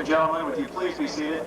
and gentlemen, would you please be seated?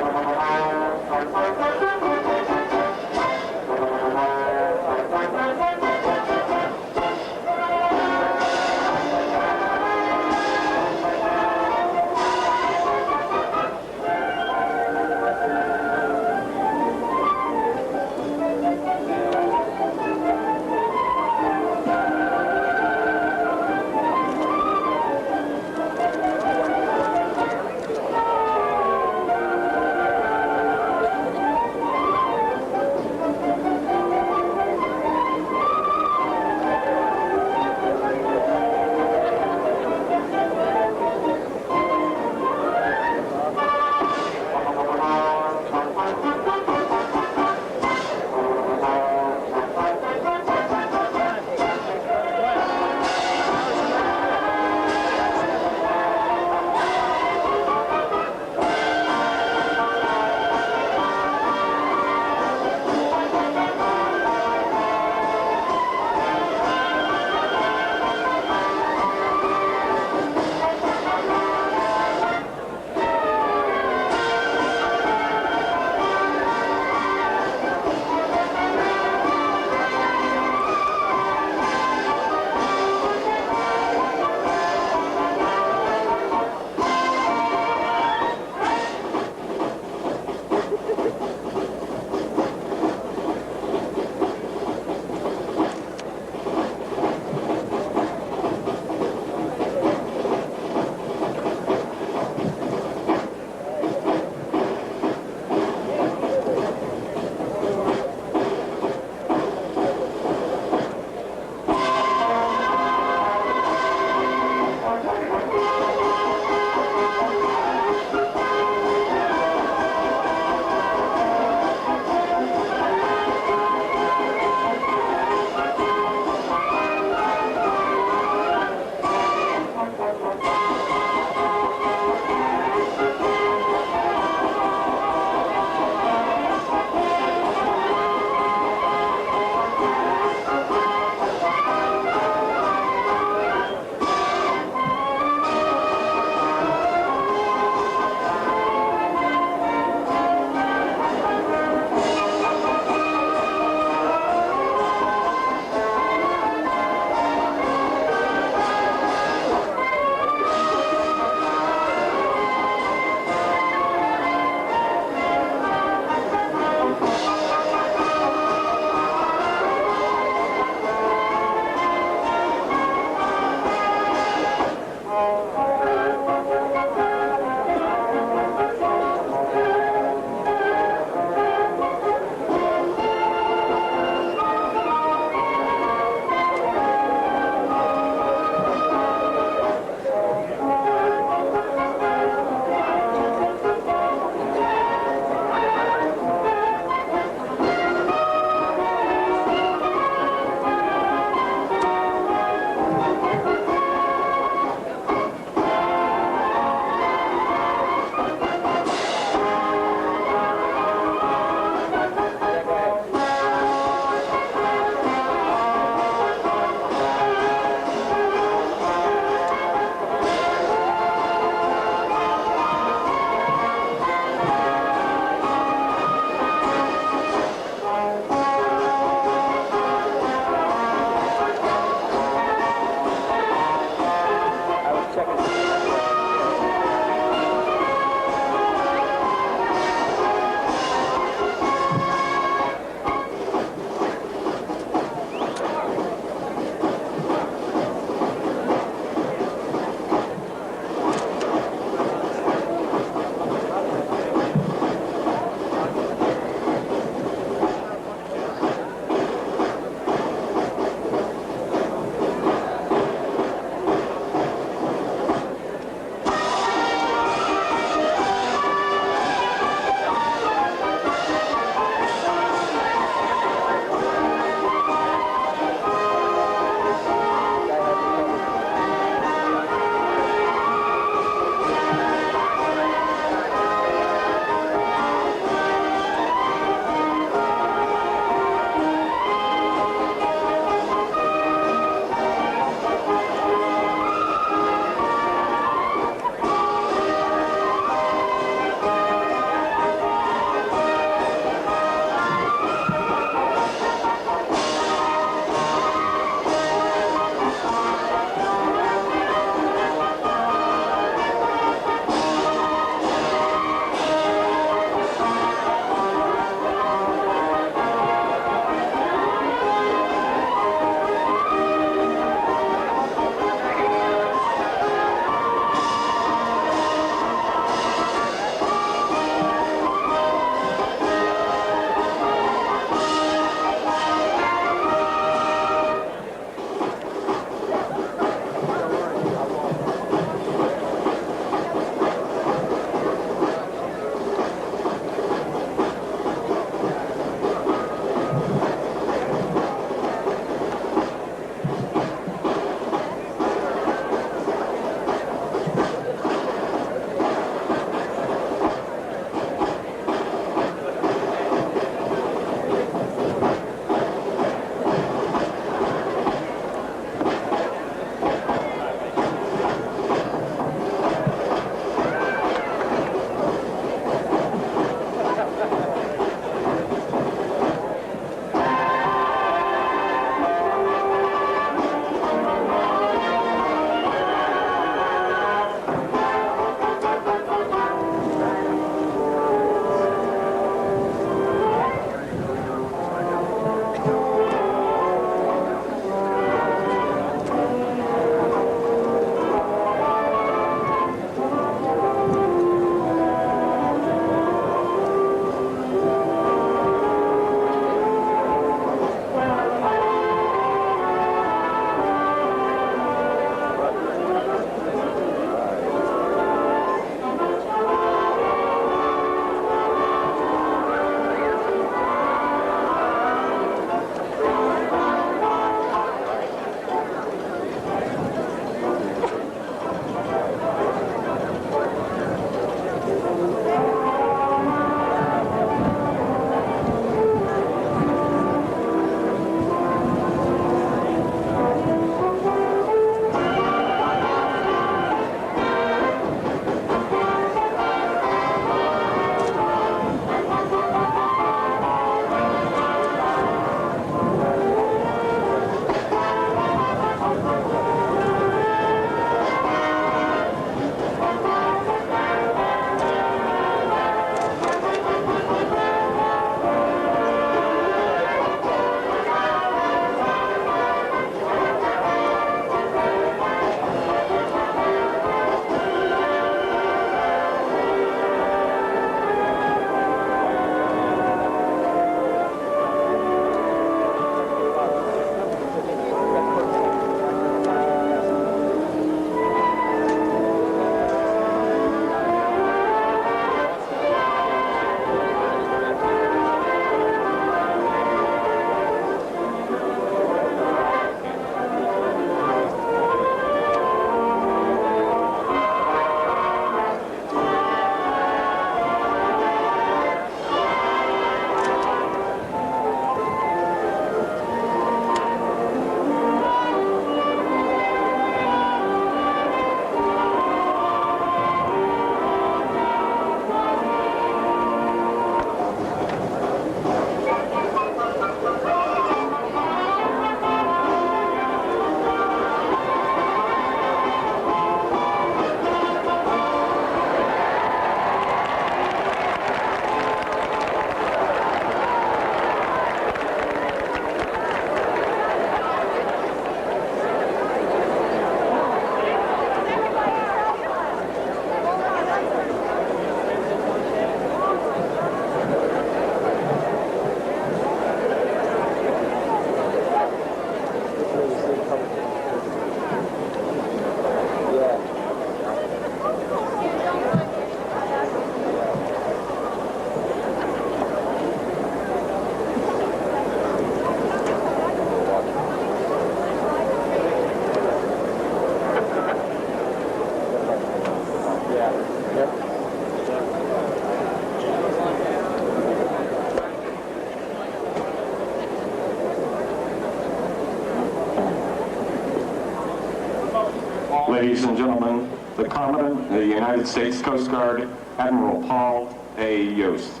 Ladies and gentlemen, the Commandant of the United States Coast Guard, Admiral Paul A. Yost.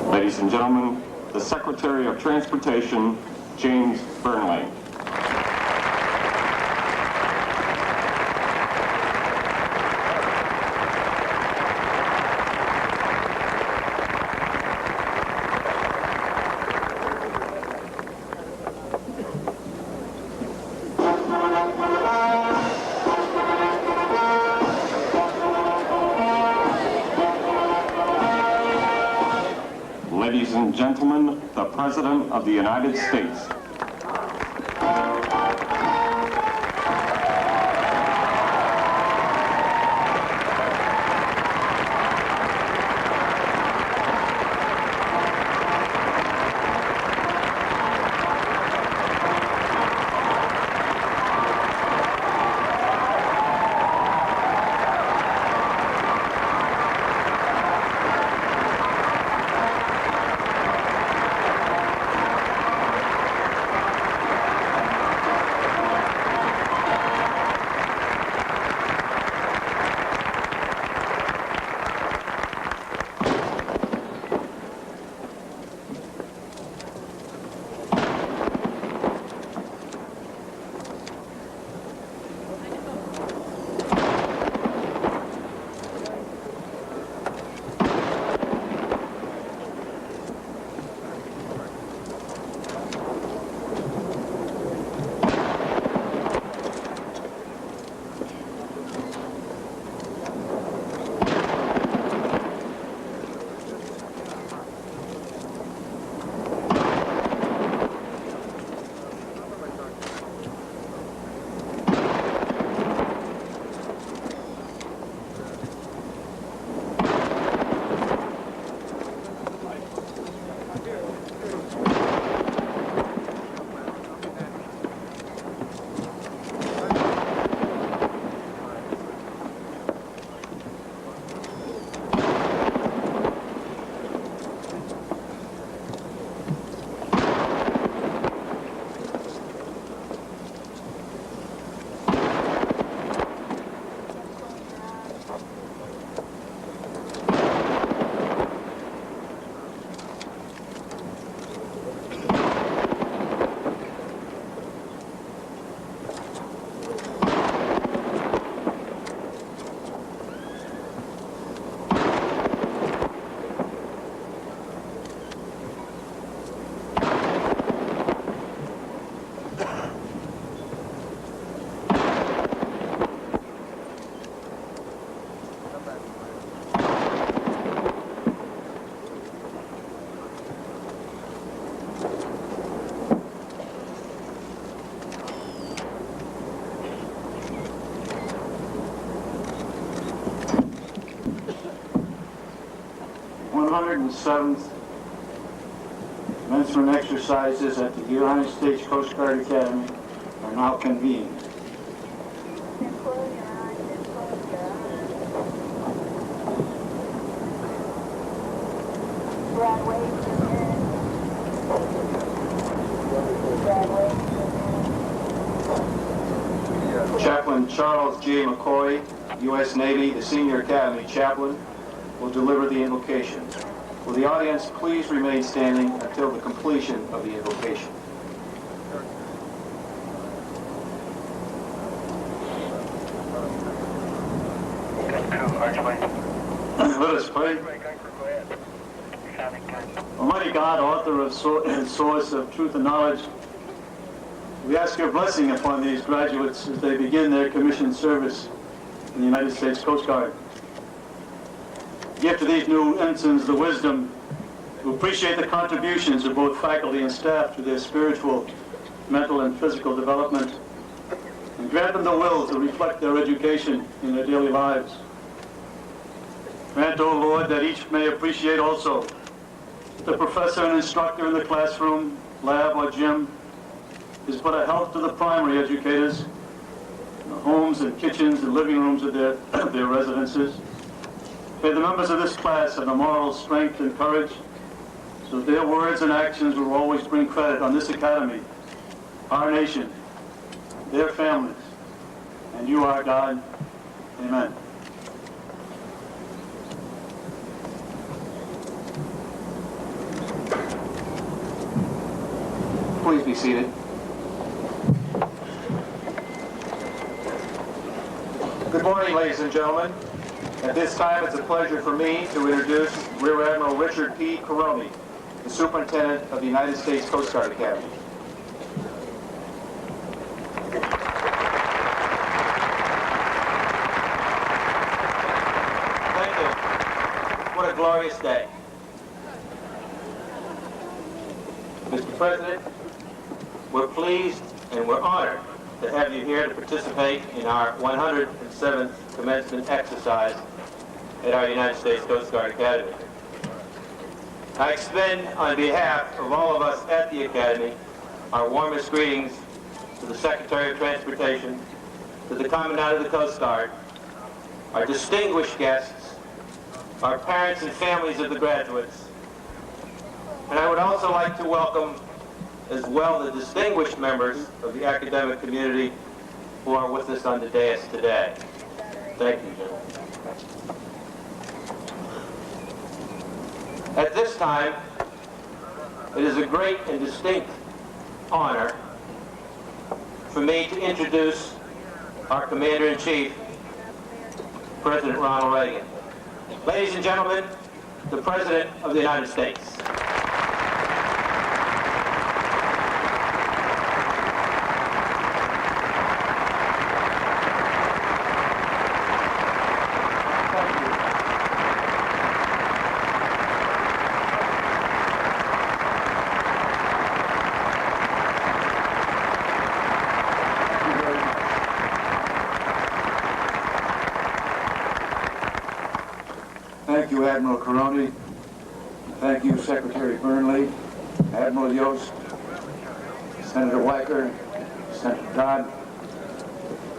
Ladies and gentlemen, the Secretary of Transportation, James Burnley. Ladies and gentlemen, the President of the United States. Seventh commencement exercises at the United States Coast Guard Academy are now convened. Chaplain Charles J. McCoy, U.S. Navy, the Senior Academy Chaplain, will deliver the invocation. Will the audience please remain standing until the completion of the invocation? Let us pray. Almighty God, author of and source of truth and knowledge, we ask your blessing upon these graduates as they begin their commissioned service in the United States Coast Guard. Give to these new ensigns the wisdom to appreciate the contributions of both faculty and staff to their spiritual, mental, and physical development, and grant them the will to reflect their education in their daily lives. Grant, O Lord, that each may appreciate also the professor and instructor in the classroom, lab, or gym is but a help to the primary educators in the homes and kitchens and living rooms of their residences. May the members of this class have the moral strength and courage so that their words and actions will always bring credit on this academy, our nation, their families, and you, our God. Amen. Please be seated. Good morning, ladies and gentlemen. At this time, it's a pleasure for me to introduce Rear Admiral Richard P. Caroni, the Superintendent of the United States Coast Guard Academy. Thank you. What a glorious day. Mr. President, we're pleased and we're honored to have you here to participate in our 107th commencement exercise at our United States Coast Guard Academy. I extend, on behalf of all of us at the Academy, our warmest greetings to the Secretary of Transportation, to the Commandant of the Coast Guard, our distinguished guests, our parents and families of the graduates, and I would also like to welcome as well the distinguished members of the academic community who are with us on the dais today. Thank you, gentlemen. At this time, it is a great and distinct honor for me to introduce our Commander-in-Chief, President Ronald Reagan. Ladies and gentlemen, the President of the United States. Thank you, Admiral Caroni. Thank you, Secretary Burnley, Admiral Yost, Senator Weicker, Senator Dodd.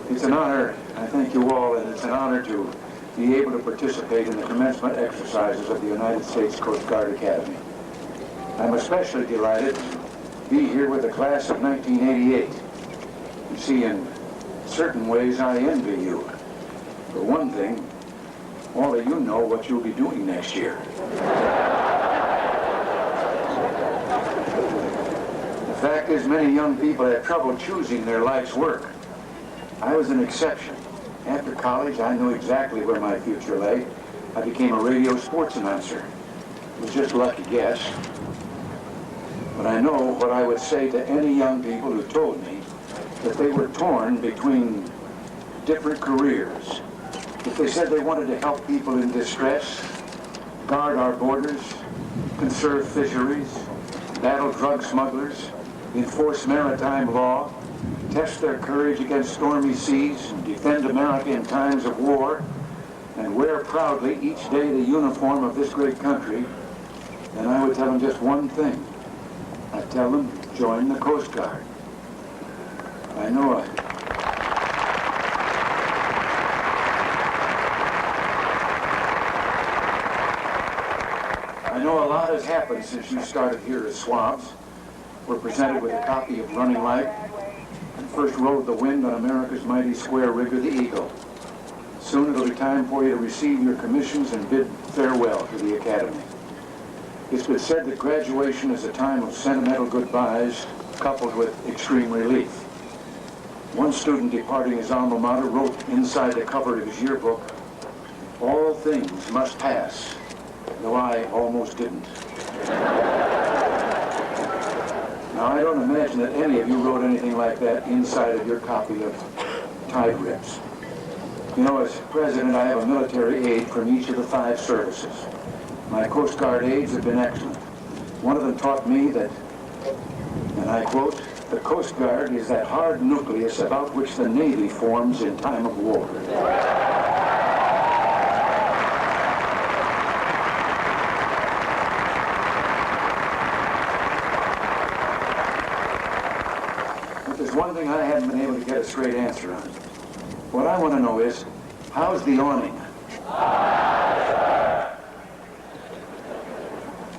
It's an honor, I thank you all, and it's an honor to be able to participate in the commencement exercises of the United States Coast Guard Academy. I'm especially delighted to be here with the class of 1988. You see, in certain ways, I envy you. For one thing, all of you know what you'll be doing next year. The fact is, many young people have trouble choosing their life's work. I was an exception. After college, I knew exactly where my future lay. I became a radio sports announcer. It was just a lucky guess. But I know what I would say to any young people who told me that they were torn between different careers. If they said they wanted to help people in distress, guard our borders, conserve fisheries, battle drug smugglers, enforce maritime law, test their courage against stormy seas, and defend America in times of war, and wear proudly each day the uniform of this great country, then I would tell them just one thing. I'd tell them, join the Coast Guard. I know a lot has happened since you started here as swabs. Were presented with a copy of Running Light and first rode the wind on America's mighty square rigger, the Eagle. Soon it'll be time for you to receive your commissions and bid farewell to the Academy. It's been said that graduation is a time of sentimental goodbyes coupled with extreme relief. One student departing his alma mater wrote inside the cover of his yearbook, "All things must pass," though I almost didn't. Now, I don't imagine that any of you wrote anything like that inside of your copy of Tide Rips. You know, as president, I have a military aide from each of the 5 services. My Coast Guard aides have been excellent. One of them taught me that, and I quote, "The Coast Guard is that hard nucleus about which the Navy forms in time of war." something I haven't been able to get a straight answer on. What I want to know is, how's the awning?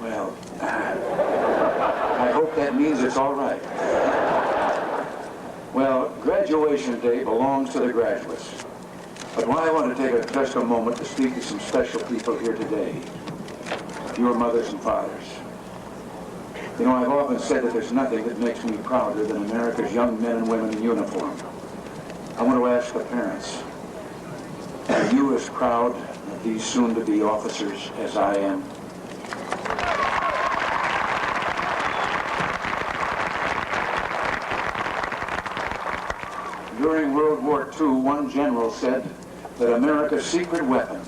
Well, I hope that means it's all right. Well, graduation day belongs to the graduates. But why I want to take just a moment to speak to some special people here today. Your mothers and fathers. You know, I've often said that there's nothing that makes me prouder than America's young men and women in uniform. I want to ask the parents, are you as proud of these soon-to-be officers as I am? During World War II, one general said that America's secret weapon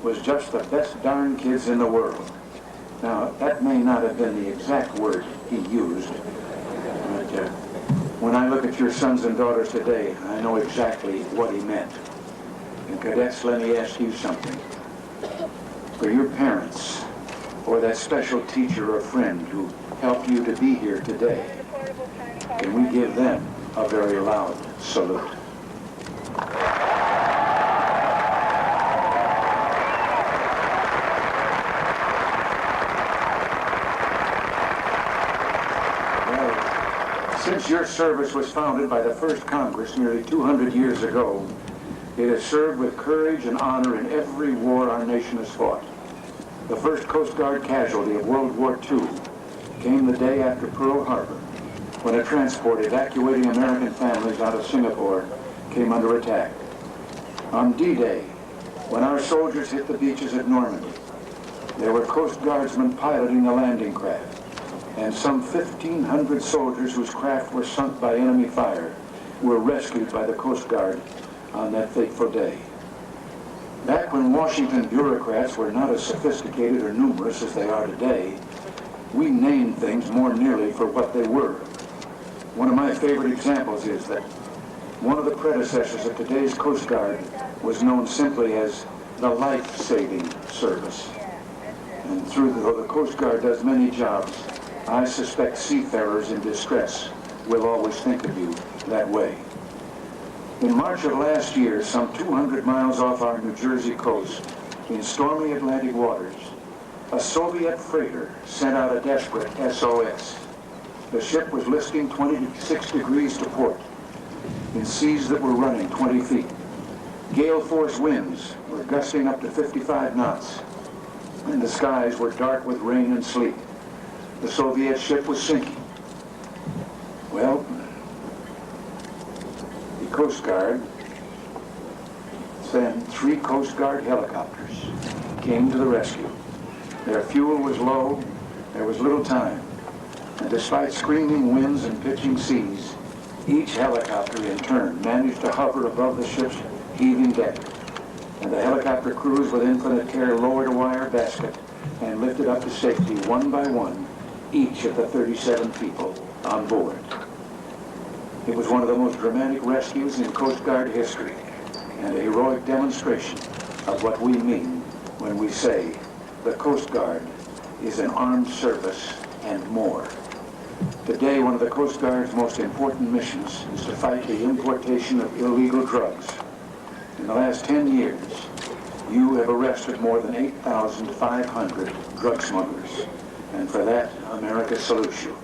was just the best darn kids in the world. Now, that may not have been the exact word he used, but when I look at your sons and daughters today, I know exactly what he meant. And cadets, let me ask you something. For your parents, or that special teacher or friend who helped you to be here today, can we give them a very loud salute? Since your service was founded by the first Congress nearly 200 years ago, it has served with courage and honor in every war our nation has fought. The first Coast Guard casualty of World War II came the day after Pearl Harbor, when a transport evacuating American families out of Singapore came under attack. On D-Day, when our soldiers hit the beaches at Normandy, there were Coast Guardsmen piloting the landing craft, and some 1,500 soldiers whose craft were sunk by enemy fire were rescued by the Coast Guard on that fateful day. Back when Washington bureaucrats were not as sophisticated or numerous as they are today, we named things more nearly for what they were. One of my favorite examples is that one of the predecessors of today's Coast Guard was known simply as the Life-Saving Service. And though the Coast Guard does many jobs, I suspect seafarers in distress will always think of you that way. In March of last year, some 200 miles off our New Jersey coast, in stormy Atlantic waters, a Soviet freighter sent out a desperate SOS. The ship was listing 26 degrees to port, in seas that were running 20 feet. Gale force winds were gusting up to 55 knots, and the skies were dark with rain and sleet. The Soviet ship was sinking. Well, the Coast Guard sent 3 Coast Guard helicopters, came to the rescue. Their fuel was low, there was little time, and despite screaming winds and pitching seas, each helicopter in turn managed to hover above the ship's heaving deck, and the helicopter crews with infinite care lowered a wire basket and lifted up to safety one by one each of the 37 people on board. It was one of the most dramatic rescues in Coast Guard history, and a heroic demonstration of what we mean when we say the Coast Guard is an armed service and more. Today, one of the Coast Guard's most important missions is to fight the importation of illegal drugs. In the last 10 years, you have arrested more than 8,500 drug smugglers. And for that, America salutes you.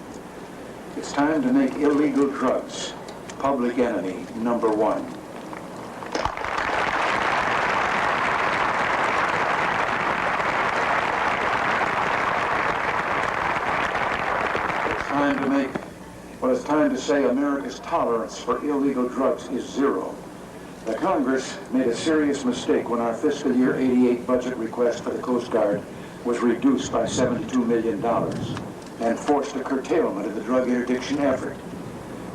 It's time to make illegal drugs public enemy number 1. It's time to say America's tolerance for illegal drugs is 0. The Congress made a serious mistake when our fiscal year 88 budget request for the Coast Guard was reduced by $72 million and forced a curtailment of the drug interdiction effort.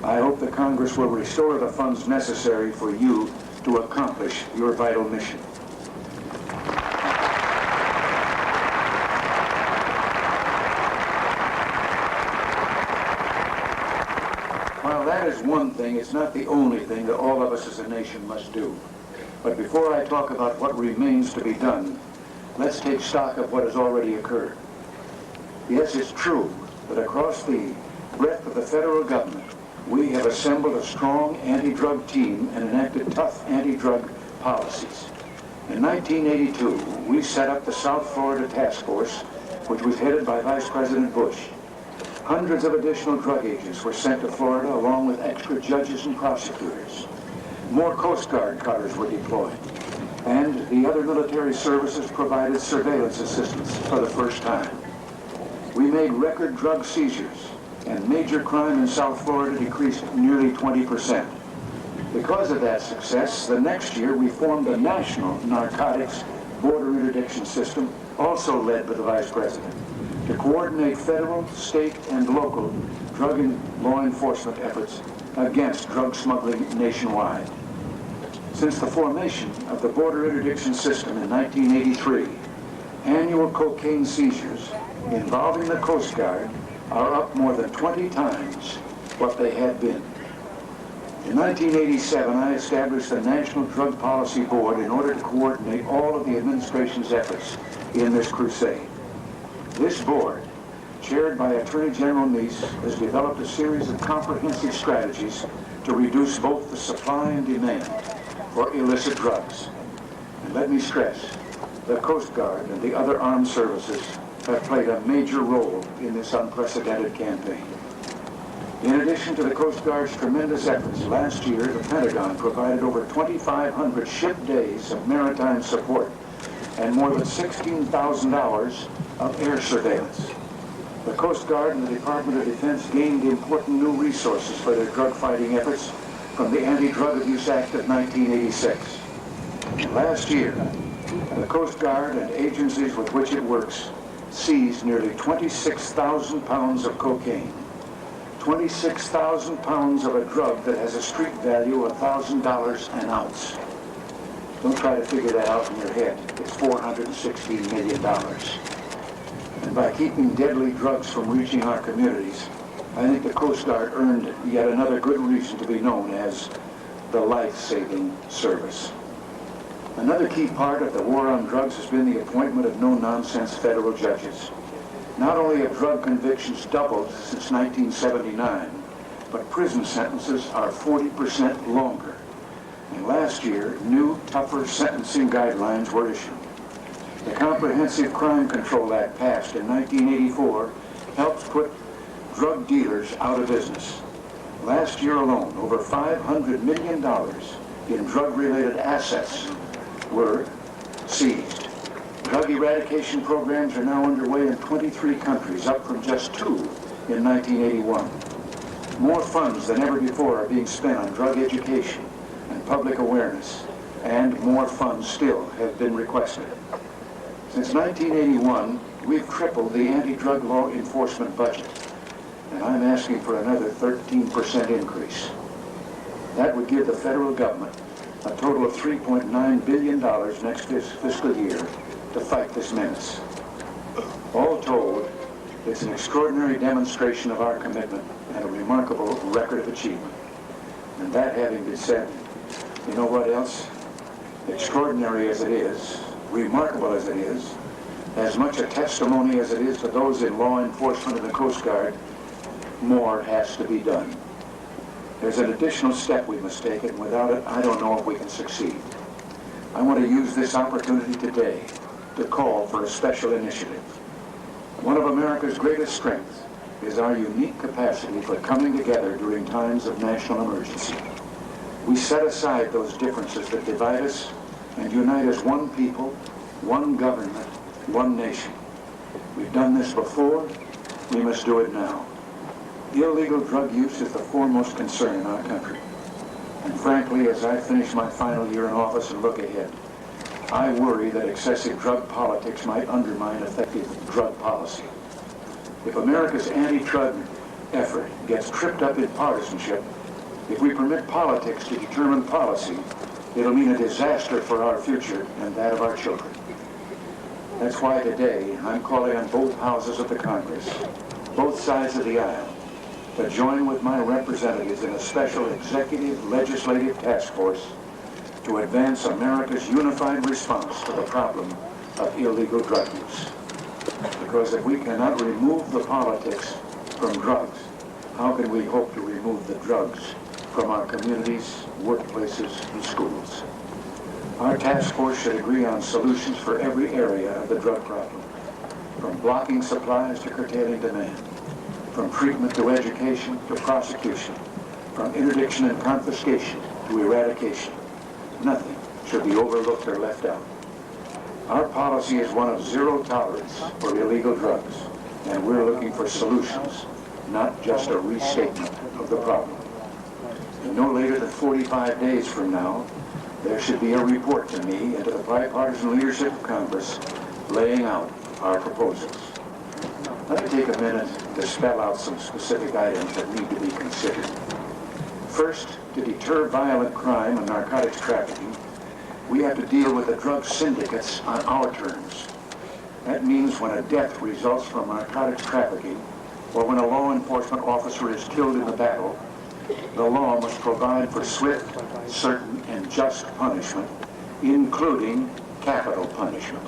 I hope the Congress will restore the funds necessary for you to accomplish your vital mission. While that is one thing, it's not the only thing that all of us as a nation must do. But before I talk about what remains to be done, let's take stock of what has already occurred. Yes, it's true that across the breadth of the federal government, we have assembled a strong anti-drug team and enacted tough anti-drug policies. In 1982, we set up the South Florida Task Force, which was headed by Vice President Bush. Hundreds of additional drug agents were sent to Florida along with extra judges and prosecutors. More Coast Guard cutters were deployed, and the other military services provided surveillance assistance for the first time. We made record drug seizures, and major crime in South Florida decreased nearly 20%. Because of that success, the next year we formed a national narcotics border interdiction system, also led by the Vice President, to coordinate federal, state, and local drug and law enforcement efforts against drug smuggling nationwide. Since the formation of the border interdiction system in 1983, annual cocaine seizures involving the Coast Guard are up more than 20 times what they had been. In 1987, I established the National Drug Policy Board in order to coordinate all of the administration's efforts in this crusade. This board, chaired by Attorney General Meese, has developed a series of comprehensive strategies to reduce both the supply and demand for illicit drugs. And let me stress, the Coast Guard and the other armed services have played a major role in this unprecedented campaign. In addition to the Coast Guard's tremendous efforts, last year the Pentagon provided over 2,500 ship days of maritime support and more than $16,000 hours of air surveillance. The Coast Guard and the Department of Defense gained important new resources for their drug-fighting efforts from the Anti-Drug Abuse Act of 1986. And last year, the Coast Guard and agencies with which it works seized nearly 26,000 pounds of cocaine. 26,000 pounds of a drug that has a street value of $1,000 an ounce. Don't try to figure that out in your head. It's $416 million. And by keeping deadly drugs from reaching our communities, I think the Coast Guard earned yet another good reason to be known as the life-saving service. Another key part of the war on drugs has been the appointment of no-nonsense federal judges. Not only have drug convictions doubled since 1979, but prison sentences are 40% longer. And last year, new, tougher sentencing guidelines were issued. The Comprehensive Crime Control Act passed in 1984 helped put drug dealers out of business. Last year alone, over $500 million in drug-related assets were seized. Drug eradication programs are now underway in 23 countries, up from just 2 in 1981. More funds than ever before are being spent on drug education and public awareness, and more funds still have been requested. Since 1981, we've tripled the anti-drug law enforcement budget, and I'm asking for another 13% increase. That would give the federal government a total of $3.9 billion next fiscal year to fight this menace. All told, it's an extraordinary demonstration of our commitment and a remarkable record of achievement. And that having been said, you know what else? Extraordinary as it is, remarkable as it is, as much a testimony as it is to those in law enforcement and the Coast Guard, more has to be done. There's an additional step we must take, and without it, I don't know if we can succeed. I want to use this opportunity today to call for a special initiative. One of America's greatest strengths is our unique capacity for coming together during times of national emergency. We set aside those differences that divide us and unite as one people, one government, one nation. We've done this before, we must do it now. Illegal drug use is the foremost concern in our country. And frankly, as I finish my final year in office and look ahead, I worry that excessive drug politics might undermine effective drug policy. If America's anti-drug effort gets tripped up in partisanship, if we permit politics to determine policy, it'll mean a disaster for our future and that of our children. That's why today I'm calling on both houses of the Congress, both sides of the aisle, to join with my representatives in a special executive legislative task force to advance America's unified response to the problem of illegal drug use. Because if we cannot remove the politics from drugs, how can we hope to remove the drugs from our communities, workplaces, and schools? Our task force should agree on solutions for every area of the drug problem, from blocking supplies to curtailing demand, from treatment to education to prosecution, from interdiction and confiscation to eradication. Nothing should be overlooked or left out. Our policy is one of zero tolerance for illegal drugs, and we're looking for solutions, not just a restatement of the problem. And no later than 45 days from now, there should be a report to me and to the bipartisan leadership of Congress laying out our proposals. Let me take a minute to spell out some specific items that need to be considered. First, to deter violent crime and narcotics trafficking, we have to deal with the drug syndicates on our terms. That means when a death results from narcotics trafficking, or when a law enforcement officer is killed in the battle, the law must provide for swift, certain, and just punishment, including capital punishment.